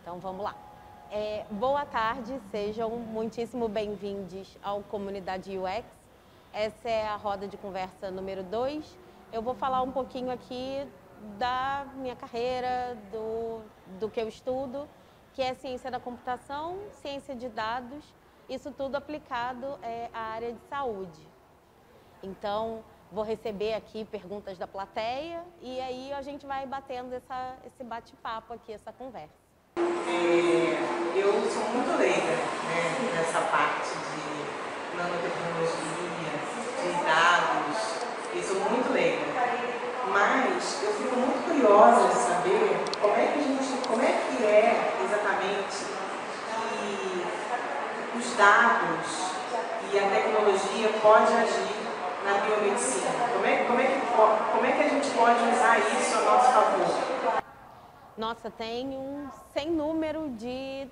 Então vamos lá. Boa tarde, sejam muitíssimo bem-vindos ao Comunidade UX. Essa é a roda de conversa número 2. Eu vou falar um pouquinho aqui da minha carreira, do que eu estudo, que é ciência da computação, ciência de dados, isso tudo aplicado à área de saúde. Então, vou receber aqui perguntas da plateia e aí a gente vai batendo esse bate-papo aqui, essa conversa. Eu sou muito leiga, nessa parte de nanotecnologia, de dados, eu sou muito leiga. Mas eu fico muito curiosa de saber como é que é exatamente que os dados e a tecnologia pode agir na biomedicina. Como é que a gente pode usar isso a nosso favor? Nossa, tem um sem número de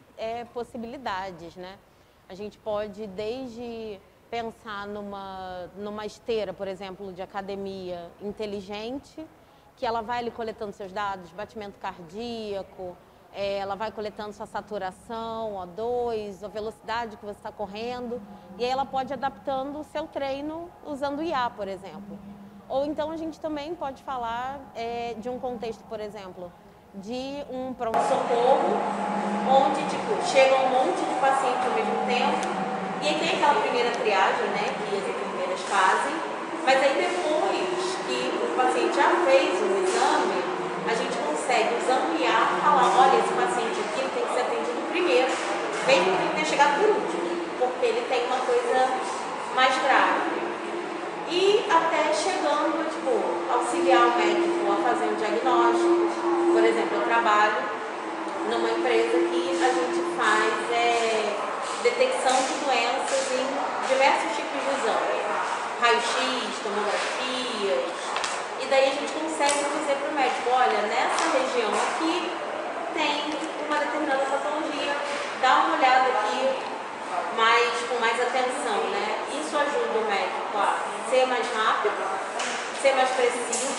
possibilidades, né? A gente pode desde pensar numa esteira, por exemplo, de academia inteligente, que ela vai ali coletando seus dados, batimento cardíaco, ela vai coletando sua saturação, O2, a velocidade que você está correndo, e aí ela pode adaptando o seu treino usando IA, por exemplo. Ou então a gente também pode falar de um contexto, por exemplo, de um pronto-socorro, onde chega um monte de pacientes ao mesmo tempo, e aí tem aquela primeira triagem, né, que as enfermeiras fazem, mas aí depois que o paciente já fez o exame, a gente consegue, usando o IA, falar, olha, esse paciente aqui ele tem que ser atendido primeiro, mesmo que ele tenha chegado por último, porque ele tem uma coisa mais grave. E até chegando, auxiliar o médico a fazer um diagnóstico. Por exemplo, eu trabalho numa empresa que a gente faz detecção de doenças em diversos tipos de exame. Raio-X, tomografias. E daí a gente consegue dizer para o médico, olha, nessa região aqui tem uma determinada patologia, dá uma olhada aqui com mais atenção, né? Isso ajuda o médico a ser mais rápido, ser mais preciso.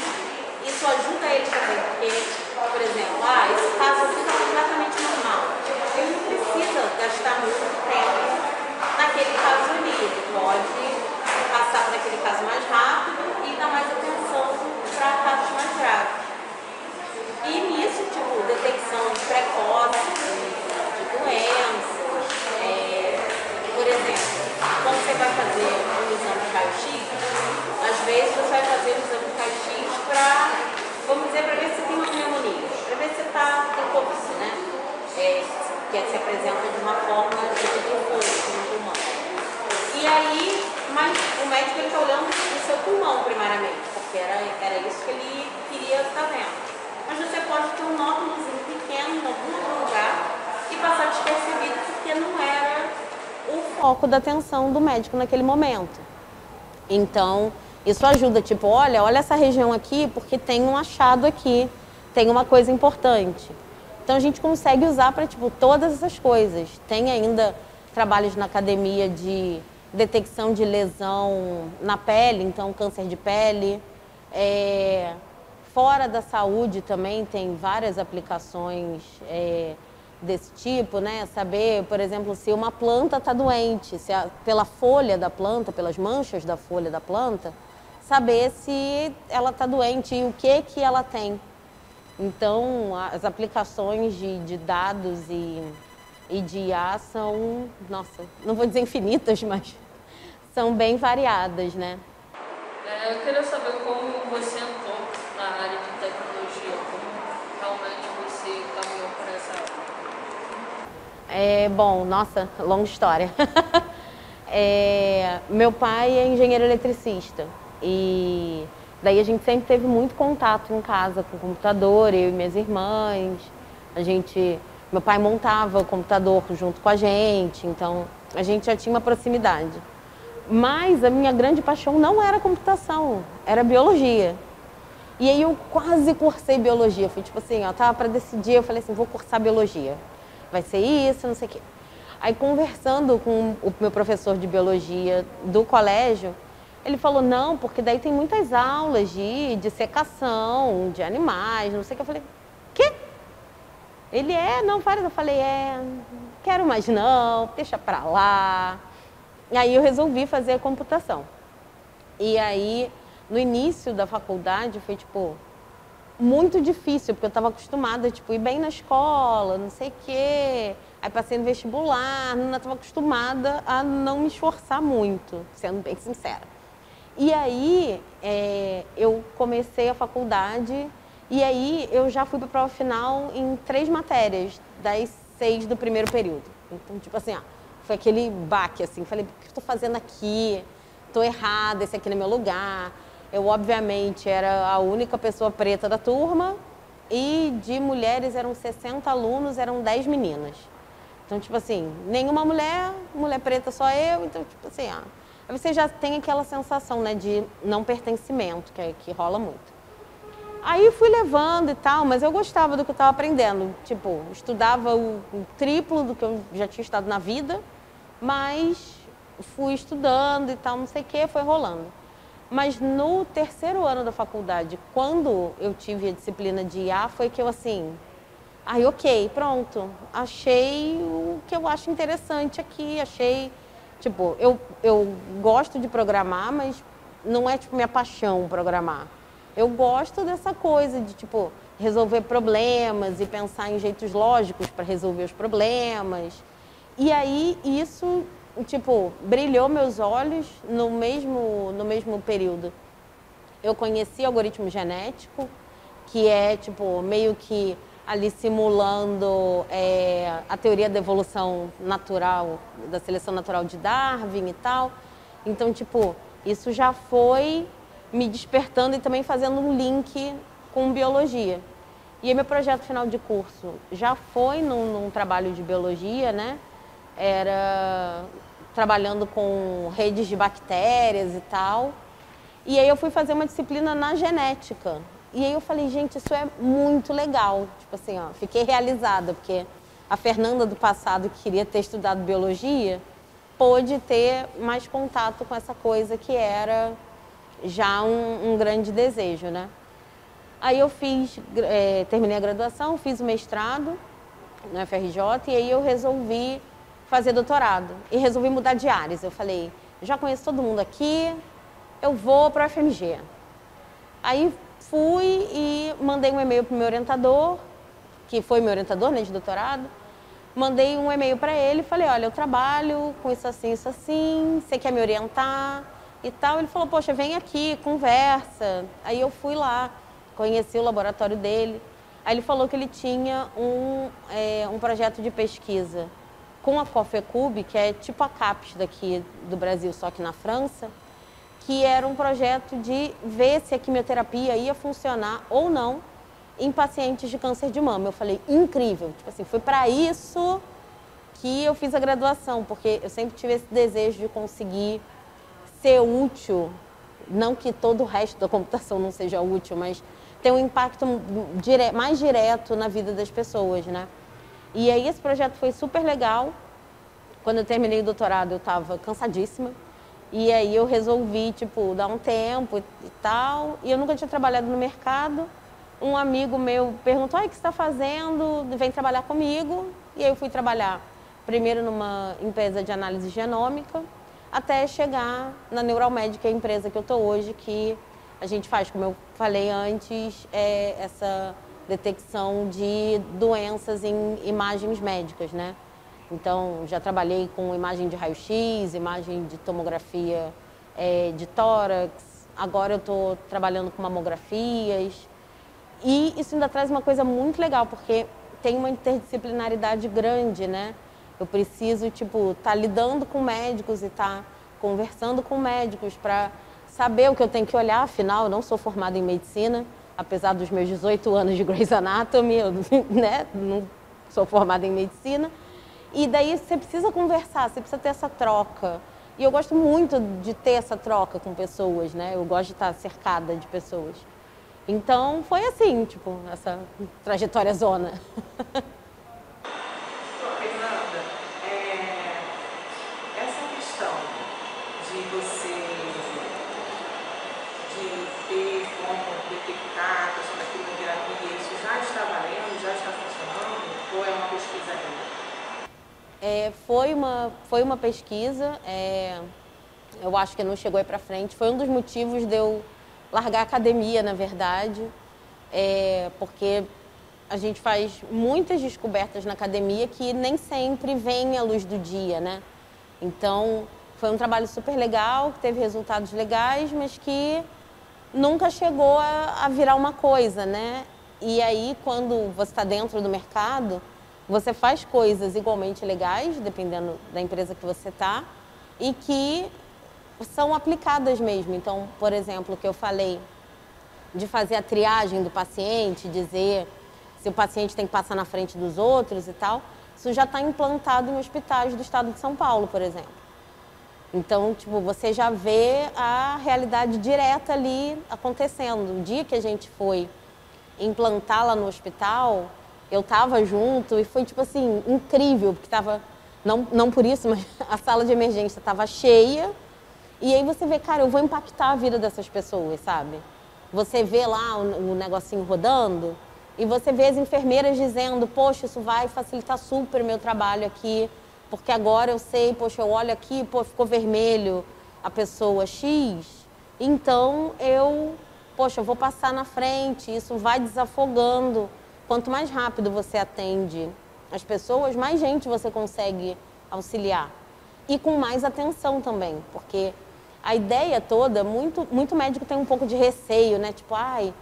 Isso ajuda ele também, porque, por exemplo, esse caso aqui está completamente normal. Ele não precisa gastar muito tempo naquele caso ali. Ele pode passar por aquele caso mais rápido e dar mais atenção para casos mais graves. E nisso, detecção precoce de doenças. Por exemplo, quando você vai fazer um exame de raio-x, às vezes você vai fazer um exame de raio-x para, vamos dizer, para ver se tem uma pneumonia, para ver se tem Covid, né? Que se apresenta de uma forma de linfoma no pulmão. E aí, mas o médico está olhando o seu pulmão primeiramente, porque era isso que ele queria estar vendo. Mas você pode ter um nódulozinho pequeno em algum outro lugar e passar despercebido porque não era o foco da atenção do médico naquele momento. Então, isso ajuda, olha essa região aqui, porque tem um achado aqui, tem uma coisa importante. Então, a gente consegue usar para, todas essas coisas. Tem ainda trabalhos na academia de detecção de lesão na pele, então, câncer de pele. Fora da saúde também tem várias aplicações desse tipo, né? Saber, por exemplo, se uma planta está doente, pela folha da planta, pelas manchas da folha da planta, saber se ela está doente e o que ela tem. Então, as aplicações de dados e de IA são, nossa, não vou dizer infinitas, mas são bem variadas, né? Eu queria saber como você entrou na área de tecnologia, como realmente você caminhou por essa área. Bom, nossa, longa história. Meu pai é engenheiro eletricista e daí a gente sempre teve muito contato em casa com o computador, eu e minhas irmãs. Meu pai montava o computador junto com a gente, então a gente já tinha uma proximidade. Mas a minha grande paixão não era computação, era biologia. E aí eu quase cursei biologia, fui tava para decidir, eu falei assim, vou cursar biologia. Vai ser isso, não sei o quê. Aí conversando com o meu professor de biologia do colégio, ele falou, não, porque daí tem muitas aulas de dissecação de animais, não sei o que. Eu falei, quê? Ele não faz. Eu falei, quero mais não, deixa pra lá. E aí eu resolvi fazer a computação. E aí, no início da faculdade, foi, tipo, muito difícil, porque eu estava acostumada, tipo, ir bem na escola, não sei o quê. Aí passei no vestibular, não estava acostumada a não me esforçar muito, sendo bem sincera. E aí, eu comecei a faculdade e aí eu já fui para a prova final em 3 matérias, das 6 do primeiro período. Então, tipo assim, foi aquele baque, assim. Falei, o que eu estou fazendo aqui? Estou errada, esse aqui não é meu lugar. Eu, obviamente, era a única pessoa preta da turma e de mulheres eram 60 alunos, eram 10 meninas. Então, tipo assim, nenhuma mulher preta só eu, então, tipo assim, aí você já tem aquela sensação, né, de não pertencimento, que rola muito. Aí fui levando e tal, mas eu gostava do que eu estava aprendendo. Tipo, estudava o triplo do que eu já tinha estudado na vida, mas fui estudando e tal, não sei o que, foi rolando. Mas no terceiro ano da faculdade, quando eu tive a disciplina de IA, foi que eu assim... Aí, ok, pronto. Achei o que eu acho interessante aqui, achei... Tipo, eu gosto de programar, mas não é, tipo, minha paixão programar. Eu gosto dessa coisa de, tipo, resolver problemas e pensar em jeitos lógicos para resolver os problemas. E aí, isso, tipo, brilhou meus olhos no mesmo período. Eu conheci algoritmo genético, que é, tipo, meio que ali simulando a teoria da evolução natural, da seleção natural de Darwin e tal. Então, tipo, isso já foi me despertando e também fazendo um link com biologia. E aí, meu projeto final de curso já foi num trabalho de biologia, né? Era trabalhando com redes de bactérias e tal. E aí eu fui fazer uma disciplina na genética. E aí eu falei, gente, isso é muito legal. Tipo assim, fiquei realizada, porque a Fernanda do passado, que queria ter estudado biologia, pôde ter mais contato com essa coisa que era já um grande desejo, né? Aí eu terminei a graduação, fiz o mestrado no FRJ e aí eu resolvi fazer doutorado. E resolvi mudar de áreas. Eu falei, já conheço todo mundo aqui, eu vou para o FMG. Aí fui e mandei um e-mail para o meu orientador, que foi meu orientador, né, de doutorado. Mandei um e-mail para ele e falei, olha, eu trabalho com isso assim, você quer me orientar e tal? Ele falou, poxa, vem aqui, conversa. Aí eu fui lá, conheci o laboratório dele. Aí ele falou que ele tinha um projeto de pesquisa com a Cofecube, que é tipo a CAPES daqui do Brasil, só que na França, que era um projeto de ver se a quimioterapia ia funcionar ou não em pacientes de câncer de mama. Eu falei, incrível. Tipo assim, foi para isso que eu fiz a graduação, porque eu sempre tive esse desejo de conseguir ser útil, não que todo o resto da computação não seja útil, mas ter um impacto mais direto na vida das pessoas, né? E aí esse projeto foi super legal. Quando eu terminei o doutorado, eu estava cansadíssima. E aí eu resolvi, tipo, dar um tempo e tal. E eu nunca tinha trabalhado no mercado. Um amigo meu perguntou, o que você está fazendo? Vem trabalhar comigo. E aí eu fui trabalhar primeiro numa empresa de análise genômica, até chegar na Neuralmed, que é a empresa que eu estou hoje, que a gente faz, como eu falei antes, essa detecção de doenças em imagens médicas, né? Então, já trabalhei com imagem de raio-x, imagem de tomografia de tórax. Agora eu estou trabalhando com mamografias. E isso ainda traz uma coisa muito legal, porque tem uma interdisciplinaridade grande, né? Eu preciso, tipo, estar lidando com médicos e estar conversando com médicos para saber o que eu tenho que olhar. Afinal, eu não sou formada em medicina, apesar dos meus 18 anos de Grey's Anatomy, eu, né? Não sou formada em medicina. E daí você precisa conversar, você precisa ter essa troca. E eu gosto muito de ter essa troca com pessoas, né? Eu gosto de estar cercada de pessoas. Então foi assim, tipo, essa trajetória zona. Fernanda, essa questão de você ter como detectar a questão da quimioterapia, isso já está valendo, já está funcionando? pesquisa dele? Foi uma pesquisa, eu acho que não chegou aí para frente. Foi um dos motivos de eu largar a academia, na verdade, porque a gente faz muitas descobertas na academia que nem sempre vêm à luz do dia, né? Então, foi um trabalho super legal, que teve resultados legais, mas que nunca chegou a virar uma coisa, né? E aí, quando você está dentro do mercado, você faz coisas igualmente legais, dependendo da empresa que você está, e que são aplicadas mesmo. Então, por exemplo, o que eu falei de fazer a triagem do paciente, dizer se o paciente tem que passar na frente dos outros e tal, isso já está implantado em hospitais do estado de São Paulo, por exemplo. Então, tipo, você já vê a realidade direta ali acontecendo. O dia que a gente foi implantar lá no hospital, eu estava junto e foi, tipo assim, incrível, porque estava, não por isso, mas a sala de emergência estava cheia. E aí você vê, cara, eu vou impactar a vida dessas pessoas, sabe? Você vê lá o negocinho rodando e você vê as enfermeiras dizendo, poxa, isso vai facilitar super o meu trabalho aqui, porque agora eu sei, poxa, eu olho aqui, pô, ficou vermelho a pessoa X, então eu vou passar na frente, isso vai desafogando. Quanto mais rápido você atende as pessoas, mais gente você consegue auxiliar. E com mais atenção também, porque a ideia toda, muito médico tem um pouco de receio, né? Tipo, ai,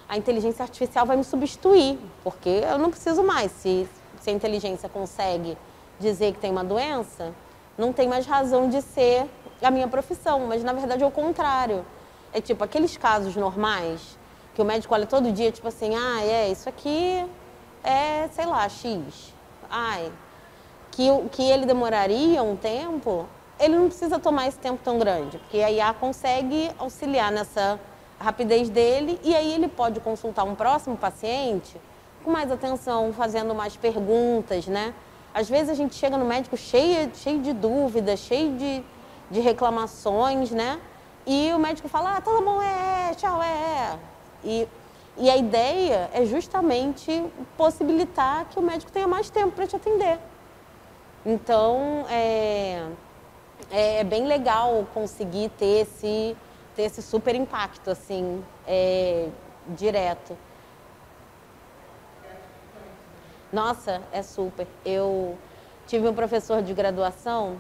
a inteligência artificial vai me substituir, porque eu não preciso mais. Se a inteligência consegue dizer que tem uma doença, não tem mais razão de ser a minha profissão. Mas, na verdade, é o contrário. É tipo, aqueles casos normais, que o médico olha todo dia, tipo assim, isso aqui é, sei lá, X. Que ele demoraria um tempo, ele não precisa tomar esse tempo tão grande, porque a IA consegue auxiliar nessa rapidez dele e aí ele pode consultar um próximo paciente com mais atenção, fazendo mais perguntas, né? Às vezes a gente chega no médico cheio de dúvidas, cheio de reclamações, né? E o médico fala, tá bom, tchau, E a ideia é justamente possibilitar que o médico tenha mais tempo para te atender. Então, é bem legal conseguir ter esse super impacto, assim, direto. Nossa, é super. Eu tive um professor de graduação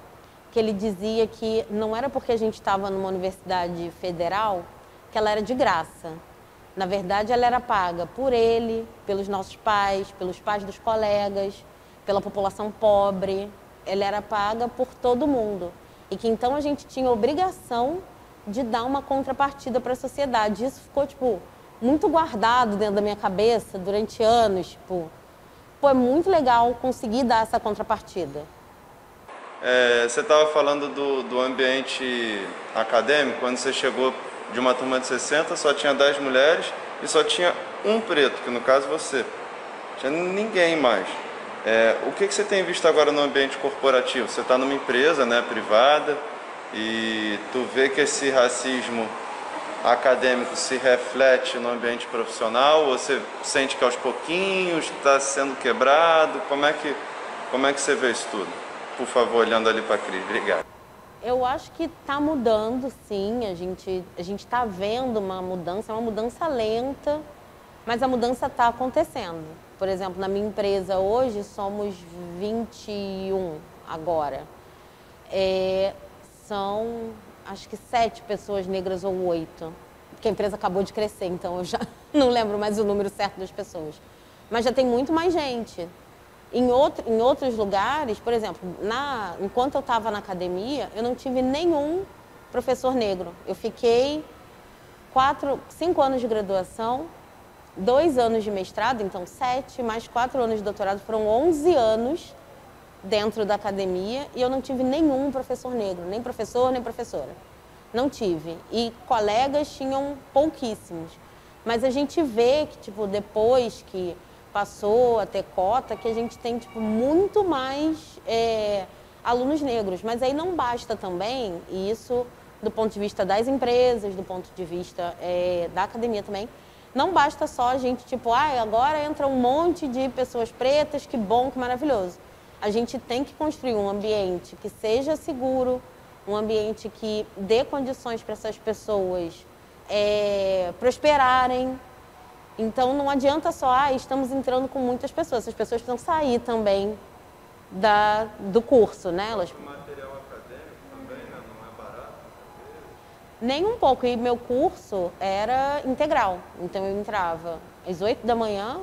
que ele dizia que não era porque a gente estava numa universidade federal que ela era de graça. Na verdade, ela era paga por ele, pelos nossos pais, pelos pais dos colegas, pela população pobre. Ela era paga por todo mundo. E que então a gente tinha obrigação de dar uma contrapartida para a sociedade. Isso ficou, tipo, muito guardado dentro da minha cabeça durante anos. Tipo, é muito legal conseguir dar essa contrapartida. Você estava falando do ambiente acadêmico, quando você chegou de uma turma de 60, só tinha 10 mulheres e só tinha um preto, que no caso você. Não tinha ninguém mais. O que você tem visto agora no ambiente corporativo? Você está numa empresa, né, privada, e tu vê que esse racismo acadêmico se reflete no ambiente profissional, ou você sente que aos pouquinhos está sendo quebrado? Como é que você vê isso tudo? Por favor, olhando ali para a Cris. Obrigado. Eu acho que está mudando, sim. A gente está vendo uma mudança, é uma mudança lenta, mas a mudança está acontecendo. Por exemplo, na minha empresa hoje somos 21 agora. São, acho que 7 pessoas negras ou 8, porque a empresa acabou de crescer, então eu já não lembro mais o número certo das pessoas. Mas já tem muito mais gente. Em outros lugares, por exemplo, enquanto eu estava na academia, eu não tive nenhum professor negro. Eu fiquei 5 anos de graduação, 2 anos de mestrado, então 7, mais 4 anos de doutorado, foram 11 anos dentro da academia e eu não tive nenhum professor negro, nem professor, nem professora. Não tive. E colegas tinham pouquíssimos. Mas a gente vê que, tipo, depois que passou a ter cota, que a gente tem, tipo, muito mais alunos negros. Mas aí não basta também, e isso do ponto de vista das empresas, do ponto de vista da academia também, não basta só a gente, tipo, agora entra um monte de pessoas pretas, que bom, que maravilhoso. A gente tem que construir um ambiente que seja seguro, um ambiente que dê condições para essas pessoas prosperarem. Então, não adianta só, estamos entrando com muitas pessoas. Essas pessoas precisam sair também do curso, né? O material acadêmico também, né? Não é barato? Nem um pouco. E meu curso era integral. Então, eu entrava às 8 da manhã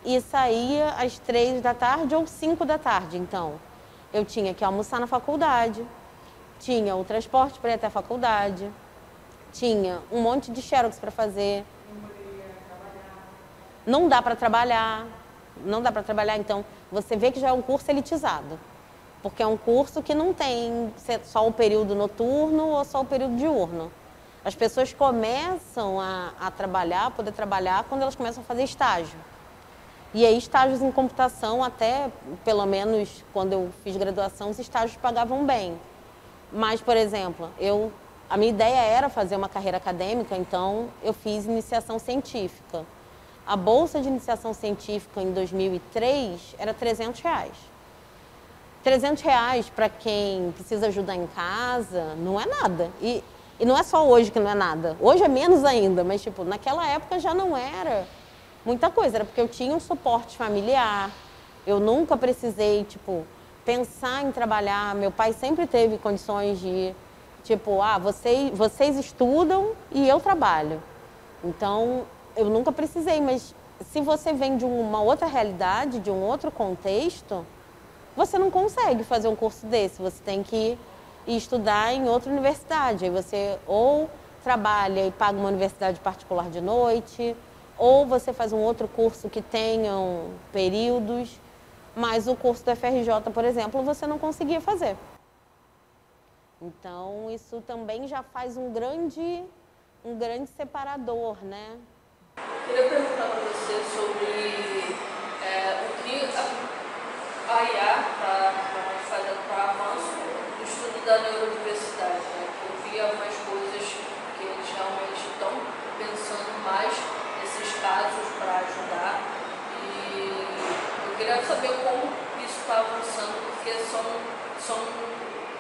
e saía às 3 da tarde ou 5 da tarde. Então, eu tinha que almoçar na faculdade, tinha o transporte para ir até a faculdade, tinha um monte de xerox para fazer. Não dá para trabalhar, então você vê que já é um curso elitizado, porque é um curso que não tem só o período noturno ou só o período diurno. As pessoas começam a trabalhar, poder trabalhar, quando elas começam a fazer estágio. E aí estágios em computação, até pelo menos quando eu fiz graduação, os estágios pagavam bem. Mas, por exemplo, a minha ideia era fazer uma carreira acadêmica, então eu fiz iniciação científica. A bolsa de iniciação científica em 2003 era R$300. R$300 para quem precisa ajudar em casa não é nada. E não é só hoje que não é nada. Hoje é menos ainda, mas tipo, naquela época já não era muita coisa. Era porque eu tinha um suporte familiar. Eu nunca precisei, tipo, pensar em trabalhar. Meu pai sempre teve condições de, tipo, vocês estudam e eu trabalho. Então, eu nunca precisei, mas se você vem de uma outra realidade, de um outro contexto, você não consegue fazer um curso desse. Você tem que ir estudar em outra universidade. Aí você ou trabalha e paga uma universidade particular de noite, ou você faz um outro curso que tenham períodos, mas o curso do FRJ, por exemplo, você não conseguia fazer. Então, isso também já faz um grande separador, né? Eu queria perguntar para você sobre o que a IA está fazendo para avanço no estudo da neurodiversidade. Né? Eu vi algumas coisas que eles realmente estão pensando mais nesses casos para ajudar. E eu queria saber como isso está avançando, porque são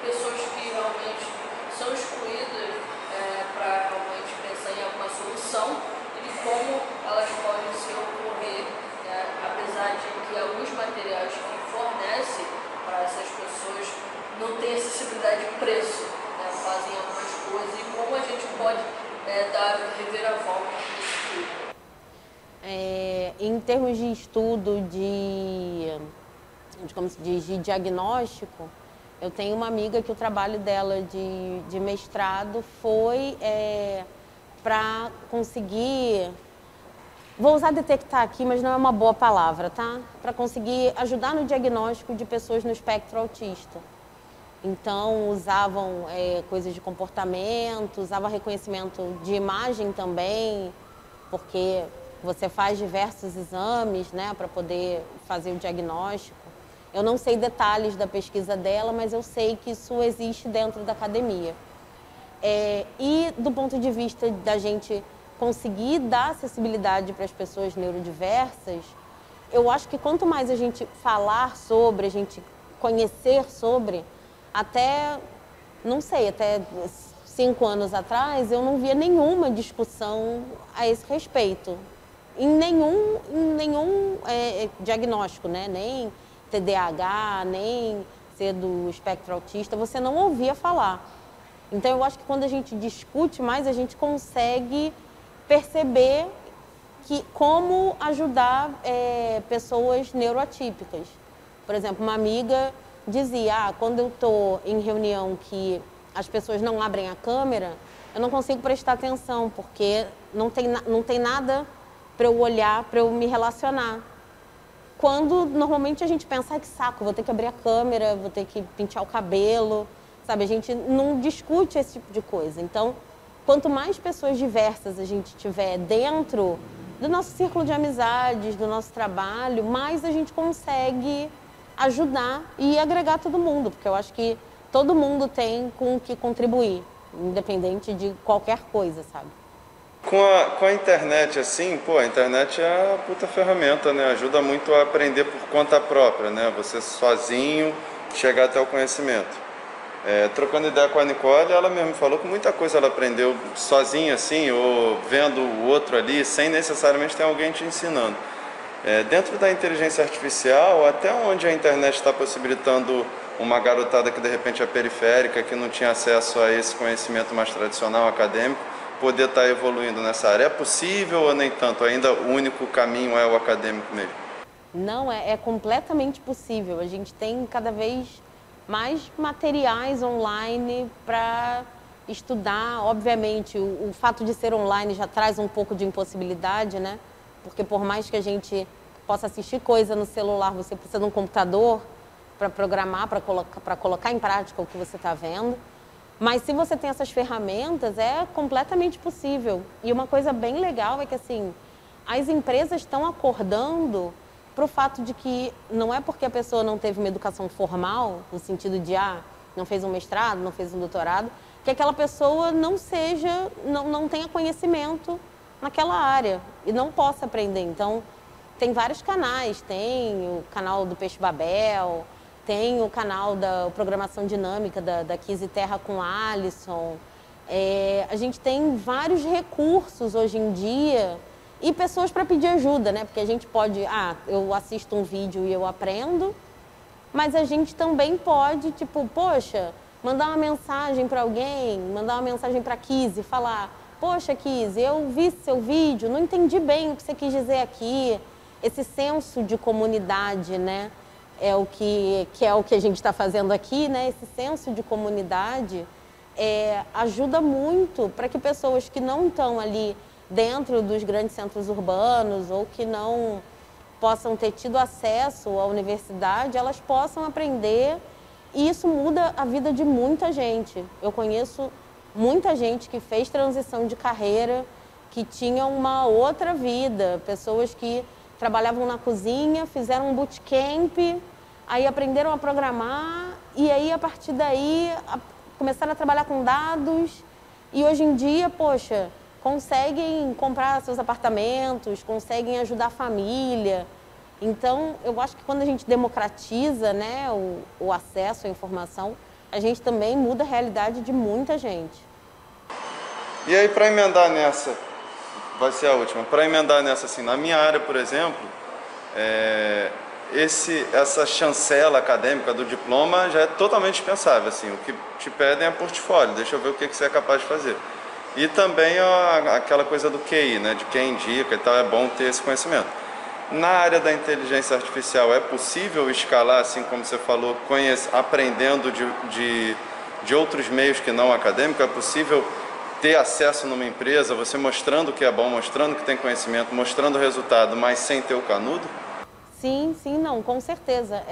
pessoas que realmente são excluídas para realmente pensar em alguma solução. Como elas podem se ocorrer, né? Apesar de que alguns materiais que fornecem para essas pessoas não têm acessibilidade de preço, né? Fazem algumas coisas, e como a gente pode dar reviravolta nisso tudo. Em termos de estudo como se diz, de diagnóstico, eu tenho uma amiga que o trabalho dela de mestrado foi para conseguir, vou usar detectar aqui, mas não é uma boa palavra, tá? Para conseguir ajudar no diagnóstico de pessoas no espectro autista. Então, usavam coisas de comportamento, usava reconhecimento de imagem também, porque você faz diversos exames, né, para poder fazer o diagnóstico. Eu não sei detalhes da pesquisa dela, mas eu sei que isso existe dentro da academia. E do ponto de vista da gente conseguir dar acessibilidade para as pessoas neurodiversas, eu acho que quanto mais a gente falar sobre, a gente conhecer sobre, até 5 anos atrás, eu não via nenhuma discussão a esse respeito. Em nenhum diagnóstico, né? Nem TDAH, nem ser do espectro autista, você não ouvia falar. Então, eu acho que quando a gente discute mais, a gente consegue perceber como ajudar pessoas neuroatípicas. Por exemplo, uma amiga dizia, quando eu estou em reunião que as pessoas não abrem a câmera, eu não consigo prestar atenção, porque não tem nada para eu olhar, para eu me relacionar. Quando normalmente a gente pensa, que saco, vou ter que abrir a câmera, vou ter que pentear o cabelo, sabe? A gente não discute esse tipo de coisa. Então, quanto mais pessoas diversas a gente tiver dentro do nosso círculo de amizades, do nosso trabalho, mais a gente consegue ajudar e agregar todo mundo, porque eu acho que todo mundo tem com que contribuir, independente de qualquer coisa, sabe? Com a internet, assim, pô, a internet é a puta ferramenta, né? Ajuda muito a aprender por conta própria, né? Você sozinho chegar até o conhecimento. Trocando ideia com a Nicole, ela mesmo falou que muita coisa ela aprendeu sozinha, assim, ou vendo o outro ali, sem necessariamente ter alguém te ensinando. Dentro da inteligência artificial, até onde a internet está possibilitando uma garotada que de repente é periférica, que não tinha acesso a esse conhecimento mais tradicional acadêmico, poder estar evoluindo nessa área? É possível ou nem tanto? Ainda o único caminho é o acadêmico mesmo? Não, é completamente possível. A gente tem cada vez mais materiais online para estudar. Obviamente, o fato de ser online já traz um pouco de impossibilidade, né? Porque por mais que a gente possa assistir coisa no celular, você precisa de um computador para programar, para colocar em prática o que você está vendo. Mas se você tem essas ferramentas, é completamente possível. E uma coisa bem legal é que, assim, as empresas estão acordando para o fato de que não é porque a pessoa não teve uma educação formal, no sentido de, não fez um mestrado, não fez um doutorado, que aquela pessoa não tenha conhecimento naquela área e não possa aprender. Então, tem vários canais, tem o canal do Peixe Babel, tem o canal da programação dinâmica da Kizzy Terra com Alisson. A gente tem vários recursos hoje em dia e pessoas para pedir ajuda, né? Porque a gente pode, eu assisto um vídeo e eu aprendo, mas a gente também pode, tipo, poxa, mandar uma mensagem para alguém, mandar uma mensagem para a Kizzy, falar, poxa, Kizzy, eu vi seu vídeo, não entendi bem o que você quis dizer aqui. Esse senso de comunidade, né? É o que a gente está fazendo aqui, né? Esse senso de comunidade ajuda muito para que pessoas que não estão ali dentro dos grandes centros urbanos ou que não possam ter tido acesso à universidade, elas possam aprender e isso muda a vida de muita gente. Eu conheço muita gente que fez transição de carreira, que tinha uma outra vida, pessoas que trabalhavam na cozinha, fizeram um bootcamp, aí aprenderam a programar e aí, a partir daí, começaram a trabalhar com dados e hoje em dia, poxa, conseguem comprar seus apartamentos, conseguem ajudar a família. Então, eu acho que quando a gente democratiza, né, o acesso à informação, a gente também muda a realidade de muita gente. E aí, para emendar nessa, vai ser a última, para emendar nessa, assim, na minha área, por exemplo, essa chancela acadêmica do diploma já é totalmente dispensável, assim, o que te pedem é portfólio, deixa eu ver o que você é capaz de fazer. E também aquela coisa do QI, né, de quem indica e tal, é bom ter esse conhecimento. Na área da inteligência artificial, é possível escalar, assim como você falou, aprendendo de outros meios que não acadêmicos? É possível ter acesso numa empresa, você mostrando que é bom, mostrando que tem conhecimento, mostrando o resultado, mas sem ter o canudo? Sim, não, com certeza.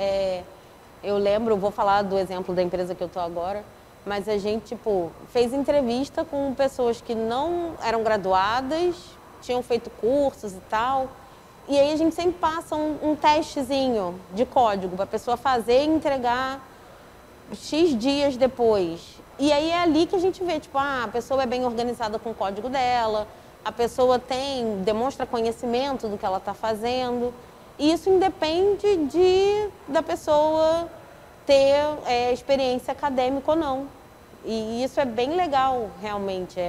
Eu lembro, vou falar do exemplo da empresa que eu estou agora, mas a gente, tipo, fez entrevista com pessoas que não eram graduadas, tinham feito cursos e tal, e aí a gente sempre passa um testezinho de código para a pessoa fazer e entregar X dias depois. E aí é ali que a gente vê, tipo, a pessoa é bem organizada com o código dela, a pessoa demonstra conhecimento do que ela está fazendo. E isso independe da pessoa ter experiência acadêmica ou não. E isso é bem legal, realmente.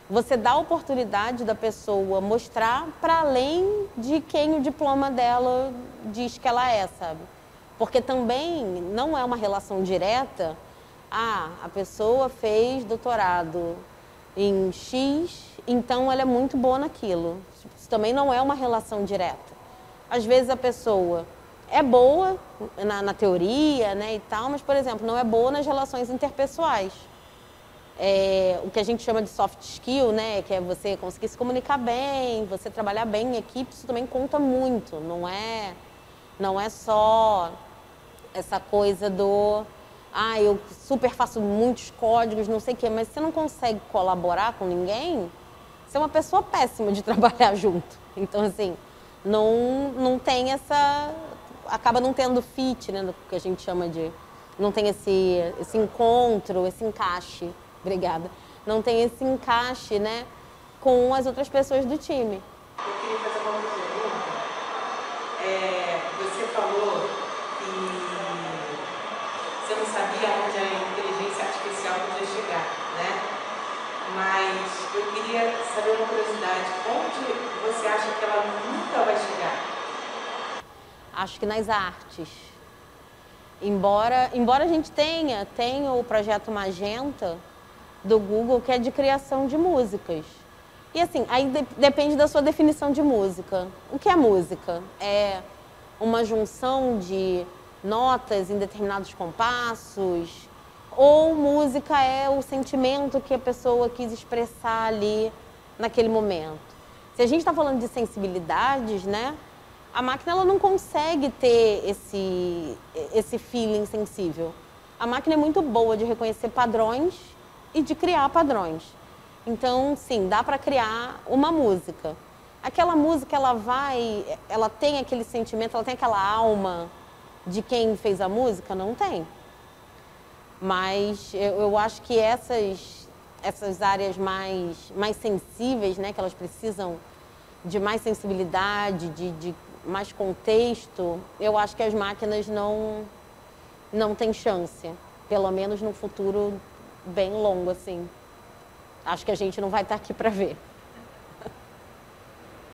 Você dá a oportunidade da pessoa mostrar para além de quem o diploma dela diz que ela é, sabe? Porque também não é uma relação direta. A pessoa fez doutorado em X, então ela é muito boa naquilo. Isso também não é uma relação direta. Às vezes a pessoa é boa na teoria, né, e tal, mas, por exemplo, não é boa nas relações interpessoais. O que a gente chama de soft skill, né, que é você conseguir se comunicar bem, você trabalhar bem em equipe, isso também conta muito. Não é só essa coisa eu super faço muitos códigos, não sei o quê, mas você não consegue colaborar com ninguém, você é uma pessoa péssima de trabalhar junto. Então, assim, não tem acaba não tendo fit, né, do que a gente chama de, não tem esse encontro, esse encaixe, obrigada, não tem esse encaixe, né, com as outras pessoas do time. Eu queria fazer uma pergunta. Você falou que você não sabia onde a inteligência artificial podia chegar, né? Mas eu queria saber uma curiosidade. Onde você acha que ela nunca vai chegar? Acho que nas artes. Embora a gente tenha o projeto Magenta do Google, que é de criação de músicas. E assim, aí depende da sua definição de música. O que é música? É uma junção de notas em determinados compassos? Ou música é o sentimento que a pessoa quis expressar ali naquele momento? Se a gente está falando de sensibilidades, né? A máquina ela não consegue ter esse feeling sensível. A máquina é muito boa de reconhecer padrões e de criar padrões. Então, sim, dá para criar uma música. Aquela música, ela tem aquele sentimento, ela tem aquela alma de quem fez a música? Não tem. Mas eu acho que essas áreas mais sensíveis, né, que elas precisam de mais sensibilidade, de mais contexto, eu acho que as máquinas não têm chance. Pelo menos no futuro bem longo, assim. Acho que a gente não vai estar aqui para ver.